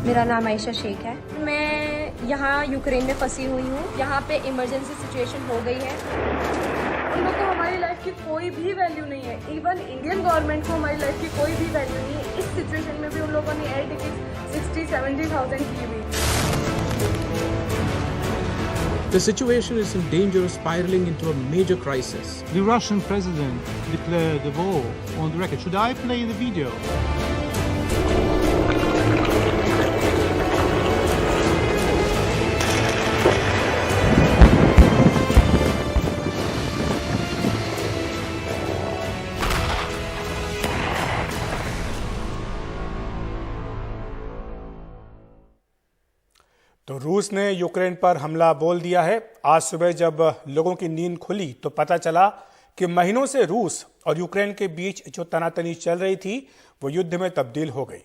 मेरा नाम आयशा शेख है। मैं यहाँ यूक्रेन में फंसी हुई हूँ। यहाँ पे इमरजेंसी सिचुएशन हो गई है। उन लोगों को हमारी लाइफ की कोई भी वैल्यू नहीं है। इवन इंडियन गवर्नमेंट को हमारी लाइफ की कोई भी वैल्यू नहीं है। इस सिचुएशन में भी उन लोगों ने एयर टिकट 60-70,000 की हुई। The situation is in danger of spiraling into a major crisis. The Russian president declared a war on the record. Should I play the video? तो रूस ने यूक्रेन पर हमला बोल दिया है। आज सुबह जब लोगों की नींद खुली तो पता चला कि महीनों से रूस और यूक्रेन के बीच जो तनातनी चल रही थी वो युद्ध में तब्दील हो गई।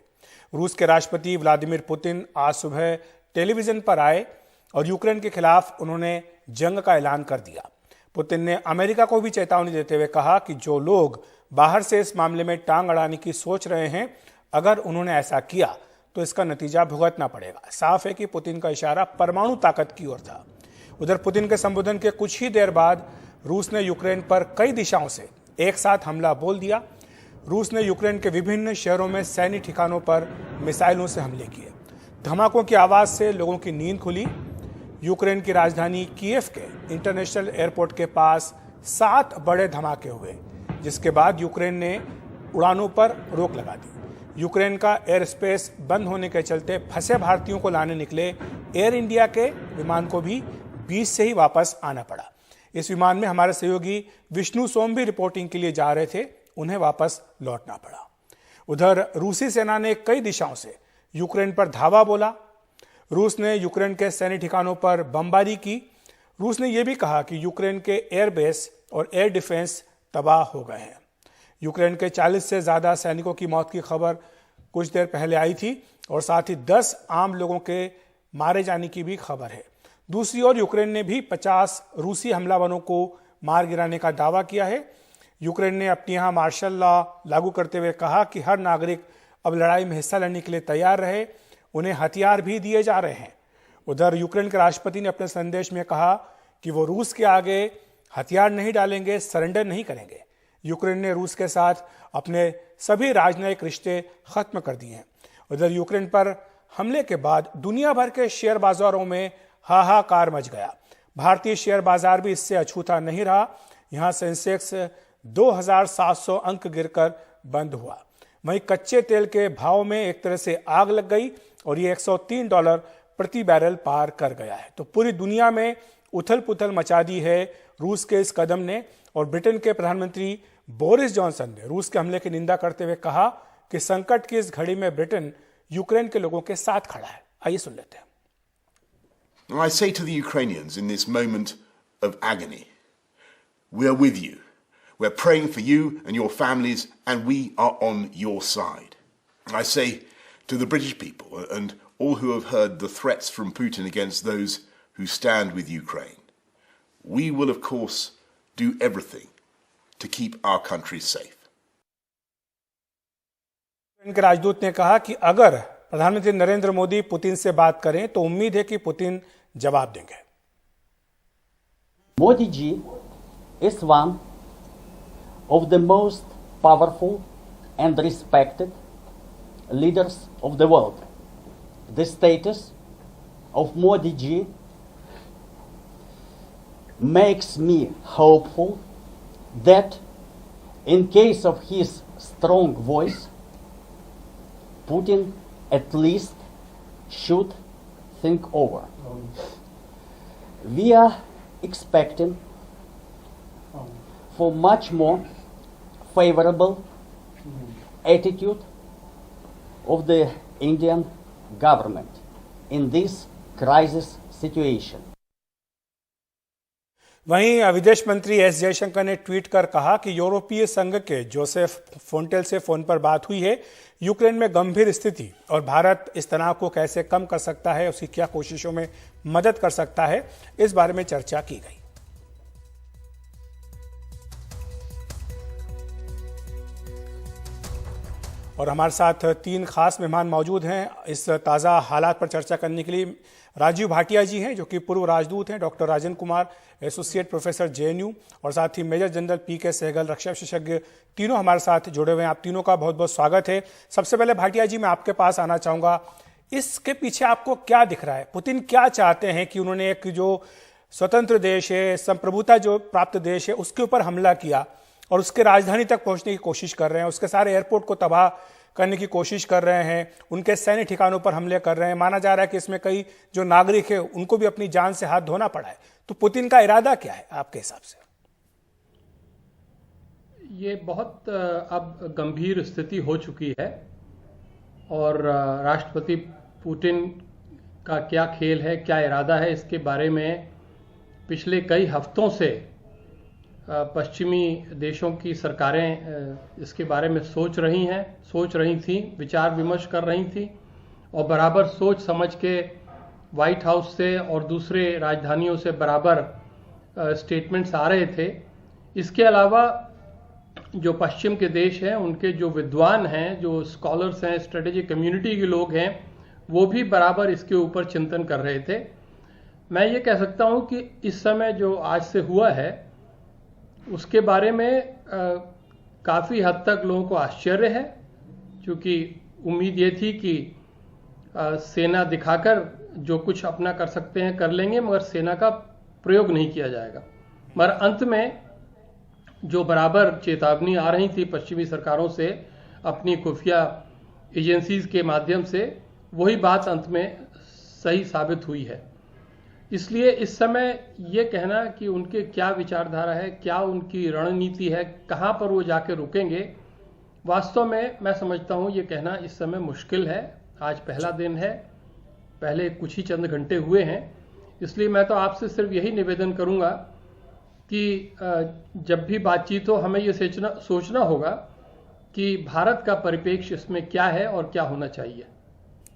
रूस के राष्ट्रपति व्लादिमीर पुतिन आज सुबह टेलीविजन पर आए और यूक्रेन के खिलाफ उन्होंने जंग का ऐलान कर दिया। पुतिन ने अमेरिका को भी चेतावनी देते हुए कहा कि जो लोग बाहर से इस मामले में टांग अड़ाने की सोच रहे हैं, अगर उन्होंने ऐसा किया तो इसका नतीजा भुगतना पड़ेगा। साफ है कि पुतिन का इशारा परमाणु ताकत की ओर था। उधर पुतिन के संबोधन के कुछ ही देर बाद रूस ने यूक्रेन पर कई दिशाओं से एक साथ हमला बोल दिया। रूस ने यूक्रेन के विभिन्न शहरों में सैन्य ठिकानों पर मिसाइलों से हमले किए। धमाकों की आवाज से लोगों की नींद खुली। यूक्रेन की राजधानी कीव के इंटरनेशनल एयरपोर्ट के पास 7 बड़े धमाके हुए, जिसके बाद यूक्रेन ने उड़ानों पर रोक लगा दी। यूक्रेन का एयर स्पेस बंद होने के चलते फंसे भारतीयों को लाने निकले एयर इंडिया के विमान को भी बीच से ही वापस आना पड़ा। इस विमान में हमारे सहयोगी विष्णु सोम भी रिपोर्टिंग के लिए जा रहे थे, उन्हें वापस लौटना पड़ा। उधर रूसी सेना ने कई दिशाओं से यूक्रेन पर धावा बोला। रूस ने यूक्रेन के सैन्य ठिकानों पर बमबारी की। रूस ने यह भी कहा कि यूक्रेन के एयरबेस और एयर डिफेंस तबाह हो गए हैं। यूक्रेन के 40 से ज्यादा सैनिकों की मौत की खबर कुछ देर पहले आई थी और साथ ही 10 आम लोगों के मारे जाने की भी खबर है। दूसरी ओर यूक्रेन ने भी 50 रूसी हमलावरों को मार गिराने का दावा किया है। यूक्रेन ने अपने यहाँ मार्शल लॉ लागू करते हुए कहा कि हर नागरिक अब लड़ाई में हिस्सा लेने के लिए तैयार रहे, उन्हें हथियार भी दिए जा रहे हैं। उधर यूक्रेन के राष्ट्रपति ने अपने संदेश में कहा कि वो रूस के आगे हथियार नहीं डालेंगे, सरेंडर नहीं करेंगे। यूक्रेन ने रूस के साथ अपने सभी राजनयिक रिश्ते खत्म कर दिए हैं। उधर यूक्रेन पर हमले के बाद दुनिया भर के शेयर बाजारों में हाहाकार मच गया। भारतीय शेयर बाजार भी इससे अछूता नहीं रहा। यहां सेंसेक्स 2700 अंक गिरकर बंद हुआ। वहीं कच्चे तेल के भाव में एक तरह से आग लग गई और ये $103 प्रति बैरल पार कर गया है। तो पूरी दुनिया में उथल पुथल मचा दी है रूस के इस कदम ने। और ब्रिटेन के प्रधानमंत्री बोरिस जॉनसन ने रूस के हमले की निंदा करते हुए कहा कि संकट की इस घड़ी में ब्रिटेन यूक्रेन के लोगों के साथ खड़ा है। आइए सुन लेते हैं। I say to the Ukrainians in this moment of agony, we are with you. We're praying for you and your families, and we are on your side. I say to the British people and all who have heard the threats from Putin against those who stand with Ukraine, we will of course do everything to keep our country safe. इनके राजदूत ने कहा कि अगर प्रधानमंत्री Narendra Modi Putin से बात करें तो उम्मीद है कि पुतिन जवाब देंगे। Modi ji is one of the most powerful and respected leaders of the world. The status of Modi ji makes me hopeful that in case of his strong voice, Putin at least should think over. We are expecting for much more favorable attitude of the Indian government in this crisis situation. वहीं विदेश मंत्री S Jaishankar ने tweet कर कहा कि यूरोपीय संघ के जोसेफ फोंटेल से फोन पर बात हुई है। यूक्रेन में गंभीर स्थिति और भारत इस तनाव को कैसे कम कर सकता है, उसकी क्या कोशिशों में मदद कर सकता है, इस बारे में चर्चा की गई। और हमारे साथ 3 खास मेहमान मौजूद हैं इस ताज़ा हालात पर चर्चा करने के लिए। राजीव भाटिया जी हैं जो कि पूर्व राजदूत हैं, doctor Rajan Kumar associate professor JNU, और साथ ही मेजर जनरल पीके सहगल रक्षा विशेषज्ञ, तीनों हमारे साथ जुड़े हुए हैं। आप तीनों का बहुत बहुत स्वागत है। सबसे पहले भाटिया जी मैं आपके पास आना चाहूँगा, इसके पीछे आपको क्या दिख रहा है? पुतिन क्या चाहते हैं कि उन्होंने एक जो स्वतंत्र देश है, संप्रभुता जो प्राप्त देश है, उसके ऊपर हमला किया और उसके राजधानी तक पहुंचने की कोशिश कर रहे हैं, उसके सारे एयरपोर्ट को तबाह करने की कोशिश कर रहे हैं, उनके सैन्य ठिकानों पर हमले कर रहे हैं। माना जा रहा है कि इसमें कई जो नागरिक है उनको भी अपनी जान से हाथ धोना पड़ा है। तो पुतिन का इरादा क्या है आपके हिसाब से? ये बहुत अब गंभीर स्थिति हो चुकी है और राष्ट्रपति पुतिन का क्या खेल है, क्या इरादा है, इसके बारे में पिछले कई हफ्तों से पश्चिमी देशों की सरकारें इसके बारे में सोच रही थी, विचार विमर्श कर रही थी और बराबर सोच समझ के व्हाइट हाउस से और दूसरे राजधानियों से बराबर स्टेटमेंट्स आ रहे थे। इसके अलावा जो पश्चिम के देश हैं, उनके जो विद्वान हैं, जो स्कॉलर्स हैं, स्ट्रेटेजिक कम्युनिटी के लोग हैं, वो भी बराबर इसके ऊपर चिंतन कर रहे थे। मैं ये कह सकता हूँ कि इस समय जो आज से हुआ है उसके बारे में काफ़ी हद तक लोगों को आश्चर्य है, क्योंकि उम्मीद ये थी कि सेना दिखाकर जो कुछ अपना कर सकते हैं कर लेंगे, मगर सेना का प्रयोग नहीं किया जाएगा। मगर अंत में जो बराबर चेतावनी आ रही थी पश्चिमी सरकारों से अपनी खुफिया एजेंसीज के माध्यम से, वही बात अंत में सही साबित हुई है। इसलिए इस समय ये कहना कि उनके क्या विचारधारा है, क्या उनकी रणनीति है, कहाँ पर वो जाके रुकेंगे, वास्तव में मैं समझता हूँ ये कहना इस समय मुश्किल है। आज पहला दिन है, पहले कुछ ही चंद घंटे हुए हैं, इसलिए मैं तो आपसे सिर्फ यही निवेदन करूँगा कि जब भी बातचीत हो हमें ये सोचना होगा कि भारत का परिप्रेक्ष्य इसमें क्या है और क्या होना चाहिए।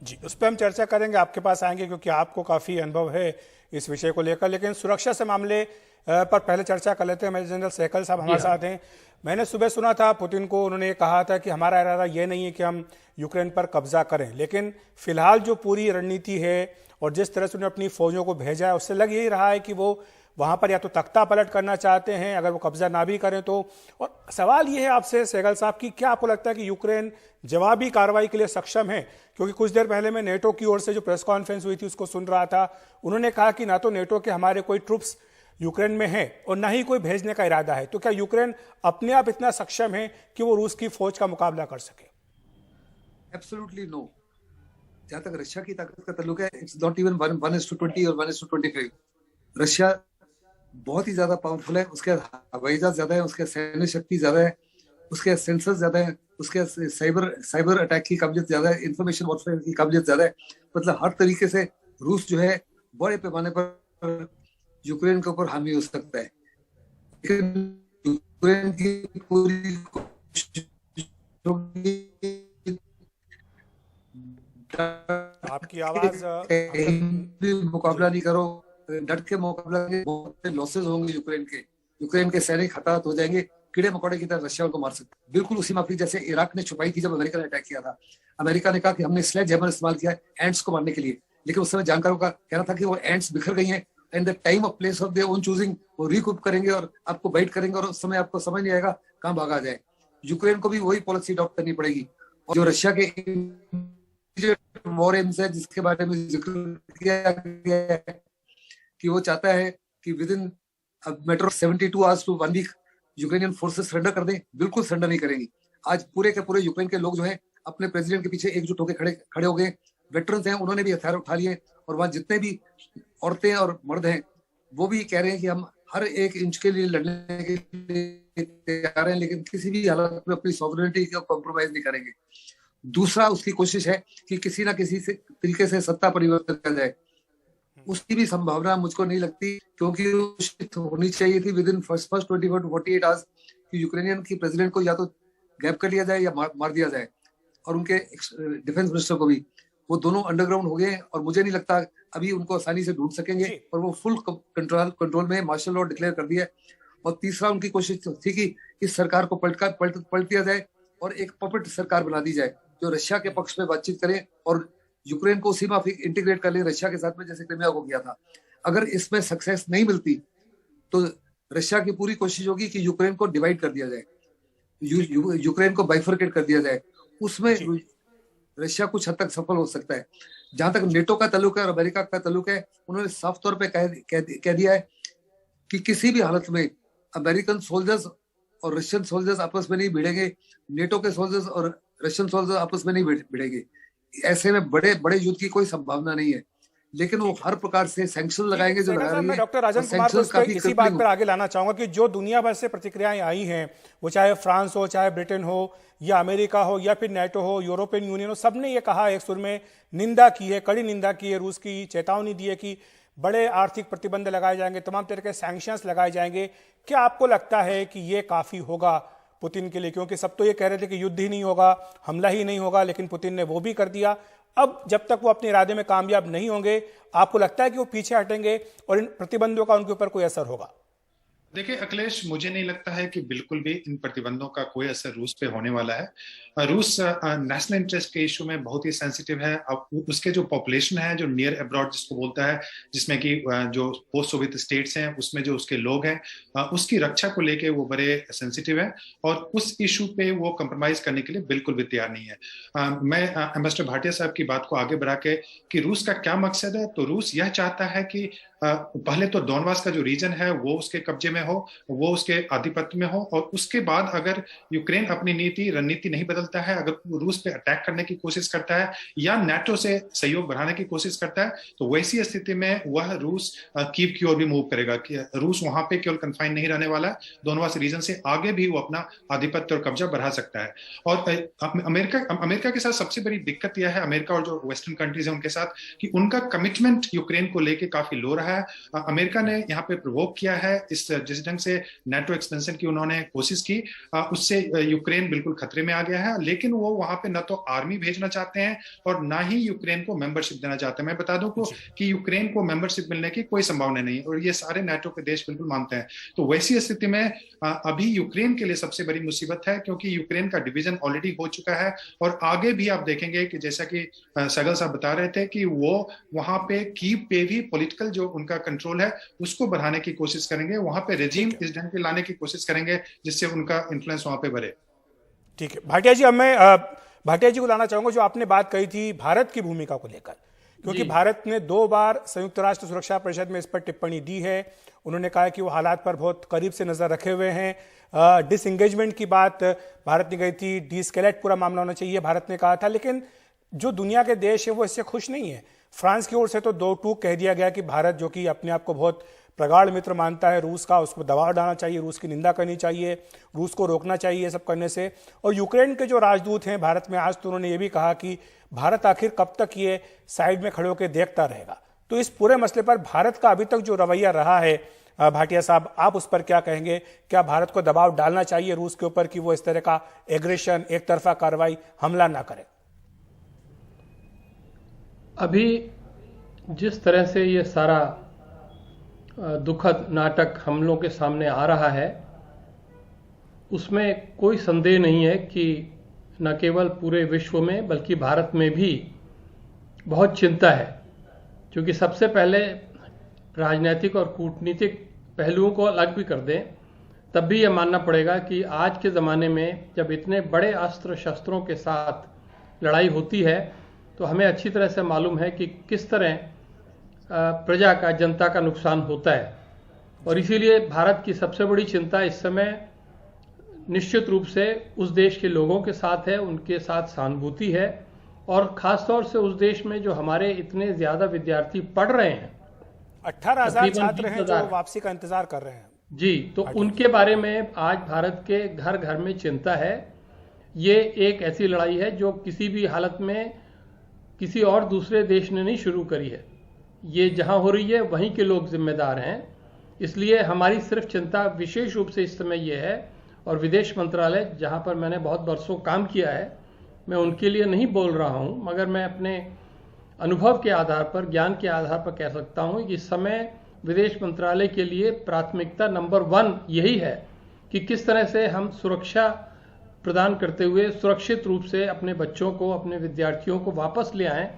जी, उस पर हम चर्चा करेंगे, आपके पास आएंगे क्योंकि आपको काफ़ी अनुभव है इस विषय को लेकर। लेकिन सुरक्षा से मामले पर पहले चर्चा कर लेते हैं। मेजर जनरल सहगल साहब हमारे साथ हैं। मैंने सुबह सुना था पुतिन को, उन्होंने कहा था कि हमारा इरादा ये नहीं है कि हम यूक्रेन पर कब्जा करें, लेकिन फिलहाल जो पूरी रणनीति है और जिस तरह से उन्होंने अपनी फौजों को भेजा है, उससे लग यही रहा है कि वो वहां पर या तो तख्ता पलट करना चाहते हैं अगर वो कब्जा ना भी करें तो। और सवाल ये है आपसे सहगल साहब कि क्या आपको लगता है कि यूक्रेन जवाबी कार्रवाई के लिए सक्षम है? क्योंकि कुछ देर पहले मैं नेटो की ओर से जो प्रेस कॉन्फ्रेंस हुई थी उसको सुन रहा था, उन्होंने कहा कि ना तो नेटो के हमारे कोई ट्रुप्स यूक्रेन में है और ना ही कोई भेजने का इरादा है। तो क्या यूक्रेन अपने आप इतना सक्षम है कि वो रूस की फौज का मुकाबला कर सके? Absolutely no. जहां तक रशिया की ताकत का ताल्लुक है, इट्स नॉट इवन 1:20 और 1:25। रशिया बहुत ही ज्यादा पावरफुल है, उसके हवाई जहाज ज्यादा है, उसके सैन्य शक्ति ज्यादा है, उसके सेंसर्स ज्यादा है, उसके साइबर अटैक की काबिलियत ज्यादा है, इंफॉर्मेशन वॉरफेयर की काबिलियत ज्यादा है। मतलब हर तरीके से रूस जो है बड़े पैमाने पर यूक्रेन के ऊपर हावी हो सकता है। लेकिन यूक्रेन की पूरी आपकी आवाज मुकाबला नहीं करो, डट के मुकाबला, बहुत लॉसेस होंगे यूक्रेन के सैनिक हताहत हो जाएंगे, कीड़े मकोड़े की तरह रशिया उनको मार सकते। बिल्कुल उसी माफी जैसे इराक ने छुपाई थी जब अमेरिका ने अटैक किया था। अमेरिका ने कहा कि हमने स्लेज हैमर इस्तेमाल किया है एंट्स को मारने के लिए, लेकिन उस समय जानकारों का कहना था कि वो एंट्स बिखर गई हैं and the time of place of their own choosing वो रिकूप करेंगे और आपको बाइट करेंगे और उस समय आपको समझ नहीं आएगा कहाँ भागा जाए। यूक्रेन को भी वही पॉलिसी अडॉप्ट करनी पड़ेगी। और जो रशिया के वॉर एम्स है जिसके बारे में जिक्र किया गया है कि वो चाहता है कि within matter of 72 hours to 1 week Ukrainian forces surrender कर दें। बिल्कुल सरेंडर नहीं करेंगी। आज पूरे के पूरे यूक्रेन के लोग जो है अपने प्रेसिडेंट के पीछे एकजुट होकर खड़े हो गए। वेटरन्स हैं, उन्होंने भी हथियार उठा लिए और वहां जितने भी औरतें और मर्द हैं वो भी कह रहे हैं कि हम हर एक इंच के लिए लड़ने के लिए तैयार हैं, लेकिन किसी भी हालत में अपनी सॉवरेनिटी को कॉम्प्रोमाइज नहीं करेंगे। दूसरा उसकी कोशिश है कि किसी ना किसी से तरीके से सत्ता परिवर्तन किया जाए। उसकी भी संभावना मुझको नहीं लगती, क्योंकि होनी चाहिए थी with in first 24 to 48 hours कि यूक्रेनियन की प्रेसिडेंट को या तो गैप कर लिया जाए या मार दिया जाए, और उनके डिफेंस मिनिस्टर को भी। वो दोनों अंडरग्राउंड हो गए और मुझे नहीं लगता अभी उनको आसानी से ढूंढ सकेंगे, और वो फुल कंट्रोल में मार्शल लॉ डिक्लेयर कर दिया। और तीसरा उनकी कोशिश थी कि इस सरकार को पलट दिया जाए और एक पपेट सरकार बना दी जाए जो रशिया के पक्ष में बातचीत करे और यूक्रेन को उसी माफिक इंटीग्रेट कर ले रशिया के साथ में, जैसे क्रिमिया को किया था। अगर इसमें सक्सेस नहीं मिलती तो रशिया की पूरी कोशिश होगी कि यूक्रेन को डिवाइड कर दिया जाए, यूक्रेन को बाइफरकेट कर दिया जाए। उसमें रशिया कुछ हद तक सफल हो सकता है। जहां तक नेटो का ताल्लुक है और अमेरिका का ताल्लुक है, उन्होंने साफ तौर पे कह दिया है कि किसी भी हालत में अमेरिकन सोल्जर्स और रशियन सोल्जर्स आपस में नहीं भिड़ेंगे, नेटो के सोल्जर्स और रशियन सोल्जर्स आपस में नहीं भिड़ेंगे। ऐसे में बड़े बड़े युद्ध की कोई संभावना नहीं है, लेकिन वो हर प्रकार से सैंक्शन लगाएंगे जो लगा रही है। मैं डॉक्टर राजन कुमार को इसी बात पर आगे लाना चाहूंगा कि जो दुनिया भर से प्रतिक्रियाएं आई हैं, वो चाहे फ्रांस हो, चाहे ब्रिटेन हो, या अमेरिका हो, या फिर नेटो हो, यूरोपियन यूनियन हो, सबने ये कहा एक सुर में, निंदा की है, कड़ी निंदा की है रूस की, चेतावनी दी है कि बड़े आर्थिक प्रतिबंध लगाए जाएंगे, तमाम तरह के सैंक्शंस लगाए जाएंगे। क्या आपको लगता है कि ये काफी होगा पुतिन के लिए? क्योंकि सब तो ये कह रहे थे कि युद्ध ही नहीं होगा, हमला ही नहीं होगा, लेकिन पुतिन ने वो भी कर दिया। अब जब तक वो अपने इरादे में कामयाब नहीं होंगे, आपको लगता है कि वो पीछे हटेंगे और इन प्रतिबंधों का उनके ऊपर कोई असर होगा? देखिए अखिलेश, मुझे नहीं लगता है कि बिल्कुल भी इन प्रतिबंधों का कोई असर रूस पे होने वाला है। रूस नेशनल इंटरेस्ट के इशू में बहुत ही सेंसिटिव है। अब उसके जो पॉपुलेशन है, जो नियर अब्रॉड जिसको बोलता है, जिसमें कि जो पोस्ट सोवियत स्टेट्स हैं, उसमें जो उसके लोग हैं, उसकी रक्षा को लेके वो बड़े सेंसिटिव है और उस इशू पे वो कंप्रोमाइज करने के लिए बिल्कुल भी तैयार नहीं है। मैं एम्बेसडर भाटिया साहब की बात को आगे बढ़ा के कि रूस का क्या मकसद है, तो रूस यह चाहता है कि पहले तो डोनबास का जो रीजन है वो उसके कब्जे में हो, वो उसके आधिपत्य में हो, और उसके बाद अगर यूक्रेन अपनी रणनीति नहीं बदलता है, अगर रूस पे अटैक करने की कोशिश करता है या नाटो से सहयोग बढ़ाने की कोशिश करता है, तो वैसी स्थिति में वह रूस कीव की ओर भी मूव करेगा। कि रूस वहां पे केवल कन्फाइन नहीं रहने वाला, डोनबास रीजन से आगे भी वो अपना आधिपत्य और कब्जा बढ़ा सकता है। और अमेरिका के साथ सबसे बड़ी दिक्कत यह है, अमेरिका और जो वेस्टर्न कंट्रीज है उनके साथ, कि उनका कमिटमेंट यूक्रेन को लेके काफी लो रहा है। अमेरिका ने यहाँ पे प्रोवोक किया है, जिस ढंग से नाटो एक्सपेंशन की उन्होंने कोशिश की, उससे यूक्रेन बिल्कुल खतरे में आ गया है। लेकिन वो वहां पे न तो आर्मी भेजना चाहते हैं और ना ही यूक्रेन को मेंबरशिप देना चाहते हैं। मैं बता दूं कि यूक्रेन को मेंबरशिप मिलने की कोई संभावना नहीं है और ये सारे नाटो के देश बिल्कुल मानते हैं। तो वैसी स्थिति में अभी यूक्रेन के लिए सबसे बड़ी मुसीबत है, क्योंकि यूक्रेन का डिवीजन ऑलरेडी हो चुका है और आगे भी आप देखेंगे कि जैसा कि सगल साहब बता रहे थे कि वो वहां पे कीव पे भी पॉलिटिकल जो उनका कंट्रोल है उसको बढ़ाने की कोशिश करेंगे, वहां पे रेजिम इस ढंग के लाने की कोशिश करेंगे जिससे उनका इन्फ्लुएंस वहां पे बढ़े। ठीक है भाटिया जी, अब मैं भाटिया जी को लाना चाहूंगा, जो आपने बात कही थी भारत की भूमिका को लेकर, क्योंकि भारत ने 2 बार संयुक्त राष्ट्र सुरक्षा परिषद में इस पर टिप्पणी दी है। उन्होंने कहा कि वो हालात पर बहुत करीब से नजर रखे हुए हैं। डिसएंगेजमेंट की बात भारत ने कही थी, डीएस्केलेट पूरा मामला होना चाहिए भारत ने कहा था, लेकिन जो दुनिया के देश है वो इससे खुश नहीं है। फ्रांस की ओर से तो 2 टूक कह दिया गया कि भारत, जो कि अपने आप को बहुत प्रगाढ़ मित्र मानता है रूस का, उसको दबाव डालना चाहिए, रूस की निंदा करनी चाहिए, रूस को रोकना चाहिए सब करने से। और यूक्रेन के जो राजदूत हैं भारत में आज, तो उन्होंने ये भी कहा कि भारत आखिर कब तक ये साइड में खड़े होकर देखता रहेगा। तो इस पूरे मसले पर भारत का अभी तक जो रवैया रहा है, भाटिया साहब आप उस पर क्या कहेंगे? क्या भारत को दबाव डालना चाहिए रूस के ऊपर कि वो इस तरह का एग्रेशन, एक तरफा कार्रवाई, हमला ना करे? अभी जिस तरह से ये सारा दुखद नाटक हमलों के सामने आ रहा है, उसमें कोई संदेह नहीं है कि न केवल पूरे विश्व में बल्कि भारत में भी बहुत चिंता है। क्योंकि सबसे पहले राजनीतिक और कूटनीतिक पहलुओं को अलग भी कर दें, तब भी यह मानना पड़ेगा कि आज के ज़माने में जब इतने बड़े अस्त्र शस्त्रों के साथ लड़ाई होती है, तो हमें अच्छी तरह से मालूम है कि किस तरह प्रजा का, जनता का नुकसान होता है। और इसीलिए भारत की सबसे बड़ी चिंता इस समय निश्चित रूप से उस देश के लोगों के साथ है, उनके साथ सहानुभूति है, और खासतौर से उस देश में जो हमारे इतने ज्यादा विद्यार्थी पढ़ रहे हैं, 18,000 छात्र हैं जो वापसी का इंतजार कर रहे हैं जी, तो उनके बारे में आज भारत के घर घर में चिंता है। ये एक ऐसी लड़ाई है जो किसी भी हालत में किसी और दूसरे देश ने नहीं शुरू करी है। ये जहां हो रही है वहीं के लोग जिम्मेदार हैं। इसलिए हमारी सिर्फ चिंता विशेष रूप से इस समय ये है, और विदेश मंत्रालय जहां पर मैंने बहुत बरसों काम किया है, मैं उनके लिए नहीं बोल रहा हूं, मगर मैं अपने अनुभव के आधार पर, ज्ञान के आधार पर कह सकता हूं कि इस समय विदेश मंत्रालय के लिए प्राथमिकता नंबर 1 यही है कि किस तरह से हम सुरक्षा प्रदान करते हुए सुरक्षित रूप से अपने बच्चों को, अपने विद्यार्थियों को वापस ले आएं,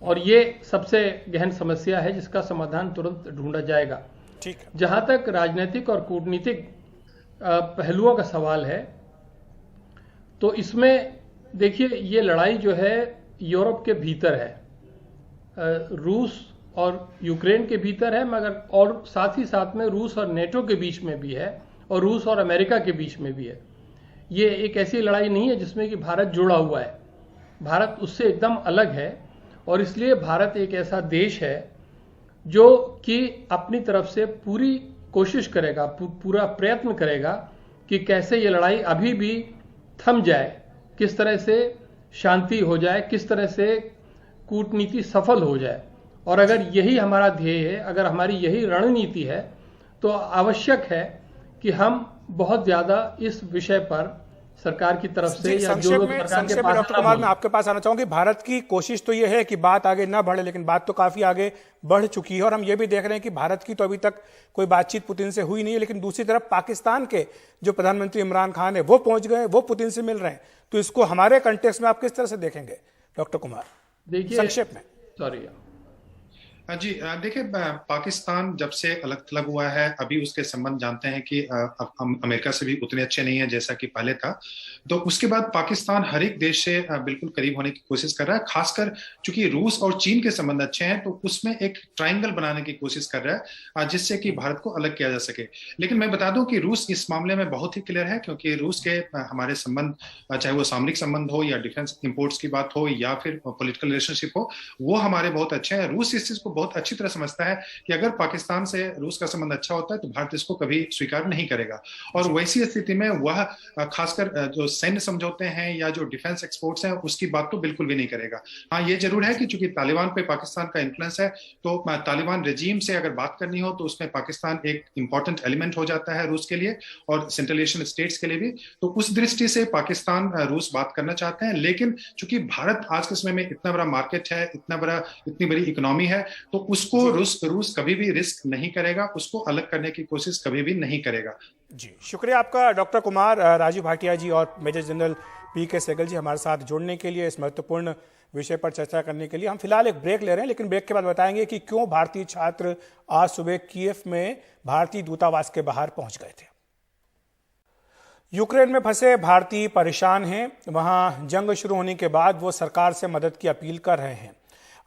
और ये सबसे गहन समस्या है जिसका समाधान तुरंत ढूंढा जाएगा। ठीक है। जहां तक राजनीतिक और कूटनीतिक पहलुओं का सवाल है, तो इसमें देखिए, ये लड़ाई जो है यूरोप के भीतर है, रूस और यूक्रेन के भीतर है, मगर और साथ ही साथ में रूस और नेटो के बीच में भी है, और रूस और अमेरिका के बीच में भी है। ये एक ऐसी लड़ाई नहीं है जिसमें कि भारत जुड़ा हुआ है। भारत उससे एकदम अलग है, और इसलिए भारत एक ऐसा देश है जो कि अपनी तरफ से पूरी कोशिश करेगा, पूरा प्रयत्न करेगा कि कैसे ये लड़ाई अभी भी थम जाए, किस तरह से शांति हो जाए, किस तरह से कूटनीति सफल हो जाए। और अगर यही हमारा ध्येय है, अगर हमारी यही रणनीति है, तो आवश्यक है कि हम बहुत ज्यादा इस विषय पर सरकार की तरफ से या जो लोग सरकार के पास, डॉक्टर कुमार, मैं आपके पास आना चाहूंगी। भारत की कोशिश तो ये है कि बात आगे ना बढ़े, लेकिन बात तो काफी आगे बढ़ चुकी है, और हम ये भी देख रहे हैं कि भारत की तो अभी तक कोई बातचीत पुतिन से हुई नहीं है, लेकिन दूसरी तरफ पाकिस्तान के जो प्रधानमंत्री इमरान खान है वो पहुंच गए, वो पुतिन से मिल रहे हैं। तो इसको हमारे कंटेक्स्ट में आप किस तरह से देखेंगे डॉक्टर कुमार? देखिए, संक्षेप में। सॉरी जी, देखिए, पाकिस्तान जब से अलग थलग हुआ है, अभी उसके संबंध जानते हैं कि अमेरिका से भी उतने अच्छे नहीं है जैसा कि पहले था। तो उसके बाद पाकिस्तान हर एक देश से बिल्कुल करीब होने की कोशिश कर रहा है, खासकर चूंकि रूस और चीन के संबंध अच्छे हैं, तो उसमें एक ट्रायंगल बनाने की कोशिश कर रहा है जिससे कि भारत को अलग किया जा सके। लेकिन मैं बता दूं कि रूस इस मामले में बहुत ही क्लियर है, क्योंकि रूस के हमारे संबंध, चाहे वो सामरिक संबंध हो या डिफेंस इंपोर्ट्स की बात हो या फिर पॉलिटिकल रिलेशनशिप हो, वो हमारे बहुत अच्छे हैं। रूस इस चीज को बहुत अच्छी तरह समझता है कि अगर पाकिस्तान से रूस का संबंध अच्छा होता है तो भारत इसको कभी स्वीकार नहीं करेगा, और वैसी स्थिति में वह खासकर जो सैन्य समझौते हैं या जो डिफेंस एक्सपोर्ट्स हैं उसकी बात तो बिल्कुल भी नहीं करेगा। हाँ, ये जरूर है कि चूंकि तालिबान पे पाकिस्तान का इन्फ्लुएंस है, तो तालिबान रेजीम से अगर बात करनी हो तो उसमें पाकिस्तान एक इंपॉर्टेंट एलिमेंट हो जाता है रूस के लिए और सेंट्रल एशियन स्टेट्स के लिए भी। तो उस दृष्टि से पाकिस्तान रूस बात करना चाहते हैं, लेकिन चूंकि भारत आज के समय में इतना बड़ा मार्केट है, इतनी बड़ी इकोनॉमी है, तो उसको रूस कभी भी रिस्क नहीं करेगा, उसको अलग करने की कोशिश कभी भी नहीं करेगा। जी, शुक्रिया आपका डॉक्टर कुमार। राजीव भाटिया जी और मेजर जनरल पीके सहगल जी हमारे साथ जुड़ने के लिए, इस महत्वपूर्ण विषय पर चर्चा करने के लिए। हम फिलहाल एक ब्रेक ले रहे हैं, लेकिन ब्रेक के बाद बताएंगे कि क्यों भारतीय छात्र आज सुबह कीव में भारतीय दूतावास के बाहर पहुंच गए थे। यूक्रेन में फंसे भारतीय परेशान हैं। वहां जंग शुरू होने के बाद वो सरकार से मदद की अपील कर रहे हैं।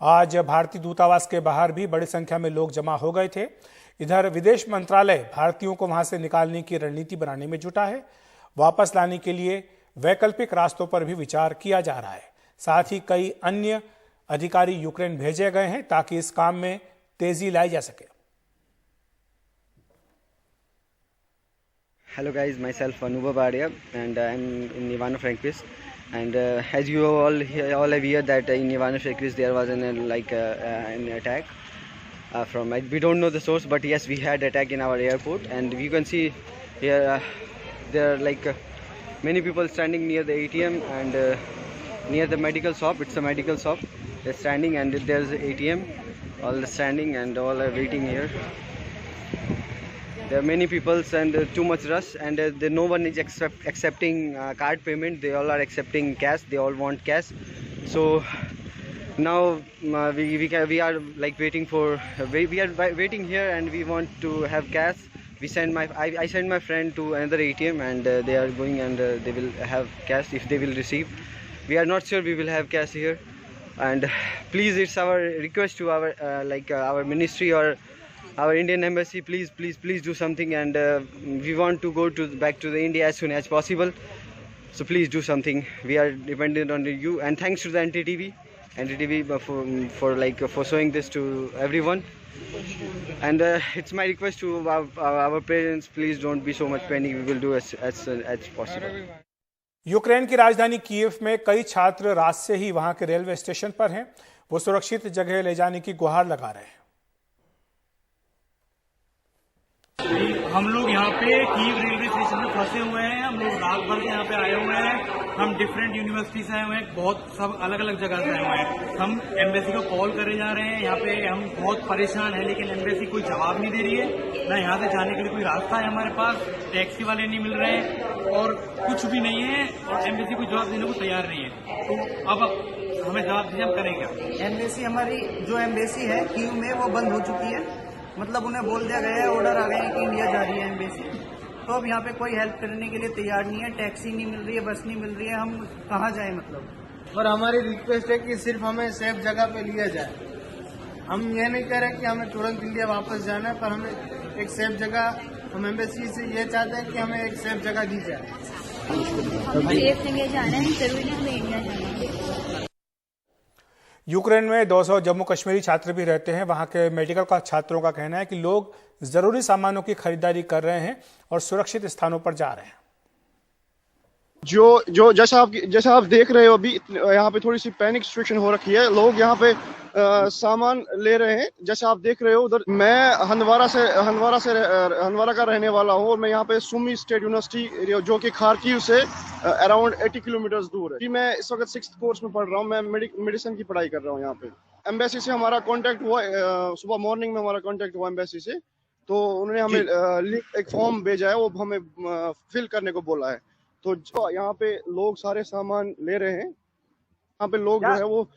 आज भारतीय दूतावास के बाहर भी बड़ी संख्या में लोग जमा हो गए थे। इधर विदेश मंत्रालय भारतीयों को वहां से निकालने की रणनीति बनाने में जुटा है। वापस लाने के लिए वैकल्पिक रास्तों पर भी विचार किया जा रहा है। साथ ही कई अन्य अधिकारी यूक्रेन भेजे गए हैं ताकि इस काम में तेजी लाई जा सके। Hello guys, myself Anubhav Arya and I'm in Ivano-Frankivsk. And as you all have heard that in Ivano-Frankivsk there was an attack from, we don't know the source, but yes, we had attack in our airport, and you can see here there are many people standing near the ATM and near the medical shop. It's a medical shop. They're standing and there's ATM. All standing and all are waiting here. There are many people and too much rush, and no one is accepting card payment. They all are accepting cash. They all want cash. So now we are waiting for. We are waiting here, and we want to have cash. I send my friend to another ATM, and they are going and they will have cash if they will receive. We are not sure we will have cash here, and please, it's our request to our our ministry or our Indian embassy, please do something, and we want to go back to the India as soon as possible. So please do something. We are dependent on you, and thanks to the NTTV for showing this to everyone. And it's my request to our parents, please don't be so much panic. We will do as possible. Ukraine की राजधानी Kyiv में कई छात्र रात से ही वहां के railway station पर हैं। वो सुरक्षित जगह ले जाने की गुहार लगा रहे हैं। हम लोग यहाँ पे कीव रेलवे स्टेशन में फंसे हुए हैं। हम लोग रात भर से यहाँ पे आए हुए हैं। हम डिफरेंट यूनिवर्सिटी से आए हुए हैं, बहुत सब अलग अलग जगह से आए हुए हैं। हम एम्बेसी को कॉल करे जा रहे हैं। यहाँ पे हम बहुत परेशान हैं, लेकिन एम्बेसी कोई जवाब नहीं दे रही है। ना यहाँ से जाने के लिए कोई रास्ता है हमारे पास, टैक्सी वाले नहीं मिल रहे हैं और कुछ भी नहीं है, और एम्बेसी कोई जवाब देने को तैयार नहीं है। तो अब हमें जवाब दीजिए, हम करें क्या? एम्बेसी हमारी जो एम्बेसी है कीव में वो बंद हो चुकी है। मतलब उन्हें बोल दिया गया है, ऑर्डर आ गए हैं कि इंडिया जा रही है एम्बेसी। तो अब यहाँ पे कोई हेल्प करने के लिए तैयार नहीं है। टैक्सी नहीं मिल रही है, बस नहीं मिल रही है, हम कहाँ जाए मतलब। और हमारी रिक्वेस्ट है कि सिर्फ हमें सेफ जगह पे लिया जाए। हम ये नहीं कह रहे कि हमें तुरंत इंडिया वापस जाना है, पर हमें एक सेफ जगह, हम एम्बेसी से ये चाहते हैं कि हमें एक सेफ जगह दी जाए। हम सेफ जगह जाना है, जरूरी नहीं हमें इंडिया जाना है। यूक्रेन में 200 जम्मू कश्मीरी छात्र भी रहते हैं। वहां के मेडिकल का छात्रों का कहना है कि लोग जरूरी सामानों की खरीदारी कर रहे हैं और सुरक्षित स्थानों पर जा रहे हैं। जो जैसा आप देख रहे हो, अभी यहाँ पे थोड़ी सी पैनिक सिचुएशन हो रखी है। लोग यहाँ पे सामान ले रहे हैं। जैसे आप देख रहे हो उधर, मैं हंदवारा का रहने वाला हूँ और मैं यहाँ पे सुमी स्टेट यूनिवर्सिटी जो कि खारकीव से अराउंड 80 किलोमीटर दूर है। मैं इस वक्त 6th कोर्स में पढ़ रहा हूँ। मैं मेडिसिन की पढ़ाई कर रहा हूँ। यहाँ पे एम्बेसी से हमारा कांटेक्ट हुआ, सुबह मॉर्निंग में हमारा कांटेक्ट हुआ एम्बेसी से। तो उन्होंने हमें एक फॉर्म भेजा है, वो हमें फिल करने को बोला है। तो यहाँ पे लोग सारे सामान ले रहे हैं। यहाँ पे लोग जो है वो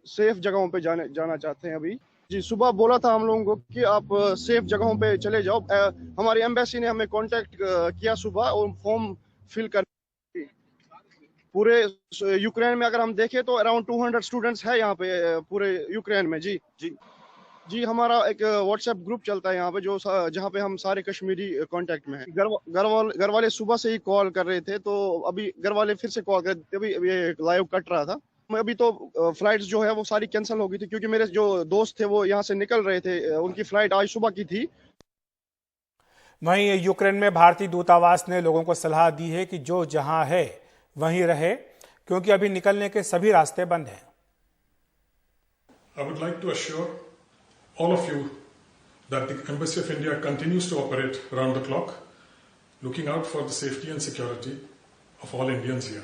सेफ जगहों पे जाना चाहते हैं। अभी जी सुबह बोला था हम लोगों को कि आप सेफ जगहों पे चले जाओ। हमारी एम्बेसी ने हमें कांटेक्ट किया सुबह और फॉर्म फिल कर। पूरे यूक्रेन में अगर हम देखें तो अराउंड 200 स्टूडेंट्स है यहाँ पे पूरे यूक्रेन में। जी हमारा एक व्हाट्सएप ग्रुप चलता है यहाँ पे, जहाँ पे हम सारे कश्मीरी कांटेक्ट में हैं। घर वाले सुबह से ही कॉल कर रहे थे, तो अभी घर वाले फिर से कॉल कर, अभी ये लाइव कट रहा था। अभी तो फ्लाइट्स जो है वो सारी कैंसिल हो गई थी, क्योंकि मेरे जो दोस्त थे वो यहाँ से निकल रहे थे। उनकी फ्लाइट आज सुबह की थी। वहीं यूक्रेन में भारतीय दूतावास ने लोगों को सलाह दी है कि जो जहां है वहीं रहे, क्योंकि अभी निकलने के सभी रास्ते बंद हैं। I would like to assure all of you that the Embassy of India continues to operate around the clock, looking out for the safety and security of all Indians here.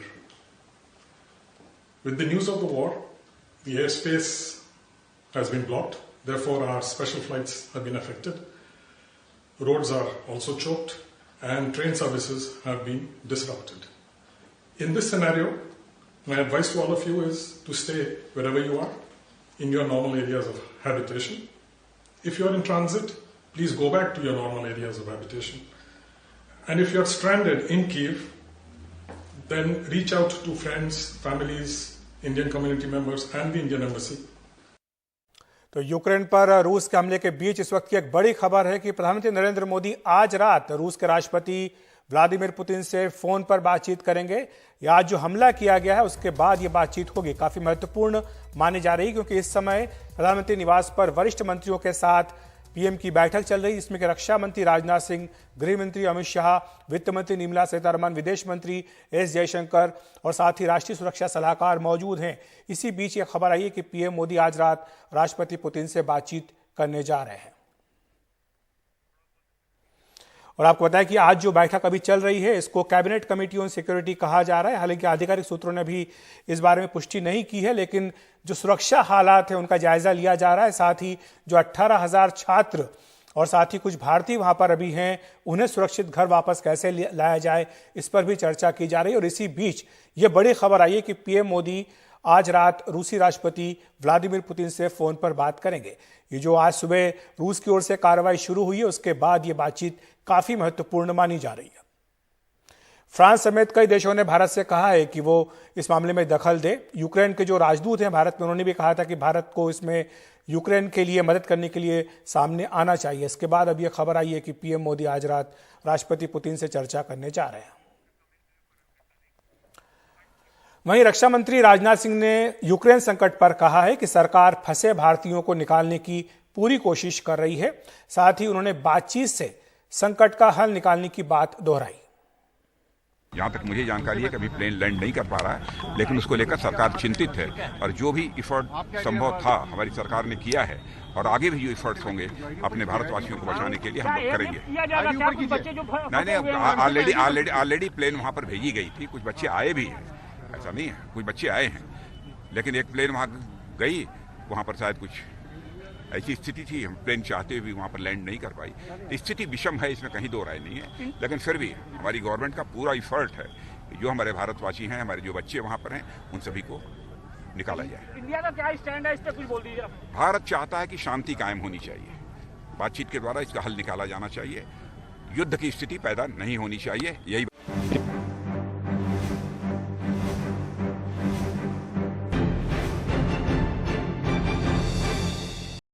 With the news of the war, the airspace has been blocked. Therefore, our special flights have been affected. Roads are also choked, and train services have been disrupted. In this scenario, my advice to all of you is to stay wherever you are in your normal areas of habitation. If you are in transit, please go back to your normal areas of habitation. And if you are stranded in Kyiv, then reach out to friends, families, Indian community members and the Indian Embassy. तो Ukraine पर रूस के हमले के बीच इस वक्त की एक बड़ी खबर है कि प्रधानमंत्री नरेंद्र मोदी आज रात रूस के राष्ट्रपति व्लादिमीर पुतिन से फोन पर बातचीत करेंगे। या आज जो हमला किया गया है उसके बाद ये बातचीत होगी, काफी महत्वपूर्ण मानी जा रही, क्योंकि इस समय प्रधानमंत्री निवास पर वरिष्ठ मंत्रियों के साथ पीएम की बैठक चल रही है, जिसमें कि रक्षा मंत्री राजनाथ सिंह, गृह मंत्री अमित शाह, वित्त मंत्री निर्मला सीतारमण, विदेश मंत्री एस जयशंकर और साथ ही राष्ट्रीय सुरक्षा सलाहकार मौजूद हैं। इसी बीच ये खबर आई है कि पीएम मोदी आज रात राष्ट्रपति पुतिन से बातचीत करने जा रहे हैं। और आपको बताया कि आज जो बैठक अभी चल रही है इसको कैबिनेट कमेटी ऑन सिक्योरिटी कहा जा रहा है। हालांकि आधिकारिक सूत्रों ने भी इस बारे में पुष्टि नहीं की है, लेकिन जो सुरक्षा हालात है उनका जायजा लिया जा रहा है। साथ ही जो 18,000 छात्र और साथ ही कुछ भारतीय वहां पर अभी हैं, उन्हें सुरक्षित घर वापस कैसे लाया जाए, इस पर भी चर्चा की जा रही है। और इसी बीच ये बड़ी खबर आई है कि पीएम मोदी आज रात रूसी राष्ट्रपति व्लादिमीर पुतिन से फोन पर बात करेंगे। ये जो आज सुबह रूस की ओर से कार्रवाई शुरू हुई है उसके बाद ये बातचीत काफी महत्वपूर्ण मानी जा रही है। फ्रांस समेत कई देशों ने भारत से कहा है कि वो इस मामले में दखल दे। यूक्रेन के जो राजदूत हैं भारत में, उन्होंने भी कहा था कि भारत को इसमें यूक्रेन के लिए मदद करने के लिए सामने आना चाहिए। इसके बाद अब यह खबर आई है कि पीएम मोदी आज रात राष्ट्रपति पुतिन से चर्चा करने जा रहे हैं। वहीं रक्षा मंत्री राजनाथ सिंह ने यूक्रेन संकट पर कहा है कि सरकार फंसे भारतीयों को निकालने की पूरी कोशिश कर रही है। साथ ही उन्होंने बातचीत से संकट का हल निकालने की बात दोहराई। जहाँ तक मुझे जानकारी है कि अभी प्लेन लैंड नहीं कर पा रहा है, लेकिन उसको लेकर सरकार चिंतित है और जो भी एफर्ट संभव था हमारी सरकार ने किया है और आगे भी जो एफर्ट्स होंगे अपने भारतवासियों को बचाने के लिए हम लोग करेंगे। नहीं, ऑलरेडी प्लेन वहाँ पर भेजी गई थी, कुछ बच्चे आए भी हैं, ऐसा नहीं है, कुछ बच्चे आए हैं, लेकिन एक प्लेन वहाँ गई, वहाँ पर शायद कुछ ऐसी स्थिति थी, हम प्लेन चाहते हुए वहाँ पर लैंड नहीं कर पाई। तो स्थिति विषम है, इसमें कहीं दो राय नहीं है, लेकिन फिर भी हमारी गवर्नमेंट का पूरा एफर्ट है जो हमारे भारतवासी हैं, हमारे जो बच्चे वहाँ पर हैं, उन सभी को निकाला जाए। इंडिया का क्या स्टैंड है, इस पर कुछ बोल दीजिए। भारत चाहता है कि शांति कायम होनी चाहिए, बातचीत के द्वारा इसका हल निकाला जाना चाहिए, युद्ध की स्थिति पैदा नहीं होनी चाहिए, यही